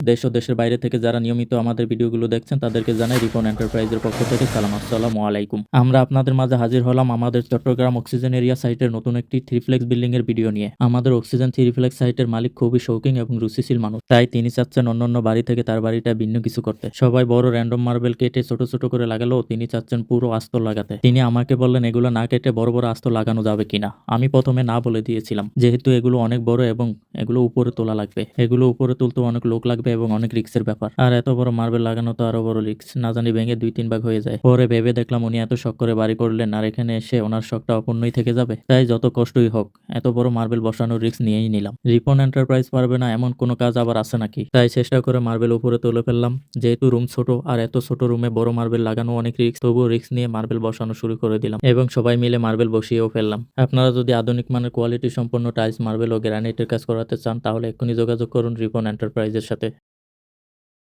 দেশ ও দেশের বাইরে থেকে যারা নিয়মিত আমাদের ভিডিওগুলো দেখছেন তাদেরকে জানাই রিপন এন্টারপ্রাইজের পক্ষ থেকে সালাম, আসসালামু আলাইকুম। আমরা আপনাদের মাঝে হাজির হলাম আমাদের চট্টগ্রাম অক্সিজেন এরিয়া সাইটের নতুন একটি থ্রিপ্লেক্স বিল্ডিং এর ভিডিও নিয়ে। আমাদের অক্সিজেন থ্রিপ্লেক্স সাইটের মালিক খুবই শৌখিন এবং রুচিশীল মানুষ, তাই তিনি চাচ্ছেন অন্যান্য বাড়ি থেকে তার বাড়িটা ভিন্ন কিছু করতে। সবাই বড় র্যান্ডম মার্বেল কেটে ছোট ছোট করে লাগালেও তিনি চাচ্ছেন পুরো আস্তর লাগাতে। তিনি আমাকে বললেন এগুলো না কেটে বড় বড় আস্তর লাগানো যাবে কিনা। আমি প্রথমে না বলে দিয়েছিলাম, যেহেতু এগুলো অনেক বড় এবং এগুলো উপরে তোলা লাগবে, এগুলো উপরে তুলতে অনেক লোক লাগবে এবং অনেক রিস্কের ব্যাপার। আর এত বড় মার্বেল লাগানো তো আরো বড় রিস্ক, না জানি ভেঙে 2-3 ভাগ হয়ে যায়। পরে ভেবে দেখলাম উনি এত শখ করে বাড়ি করলেন আর এখানে এসে ওনার শখটা অপূর্ণই থেকে যাবে, তাই যত কষ্টই হোক এত বড় মার্বেল বসানোর রিস্ক নিয়েই নিলাম। রিপন এন্টারপ্রাইজ পারবে না এমন কোনো কাজ আবার আছে নাকি? তাই চেষ্টা করে মার্বেল উপরে তুলে ফেললাম। যেহেতু রুম ছোট আর এত ছোট রুমে বড় মার্বেল লাগানো অনেক রিস্ক, তবুও রিস্ক নিয়ে মার্বেল বসানো শুরু করে দিলাম এবং সবাই মিলে মার্বেল বসিয়েও ফেললাম। আপনারা যদি আধুনিক মানের কোয়ালিটি সম্পন্ন টাইলস, মার্বেল ও গ্রানাইটের কাজ করাতে চান তাহলে এক্ষুনি যোগাযোগ করুন রিপন এন্টারপ্রাইজের সাথে।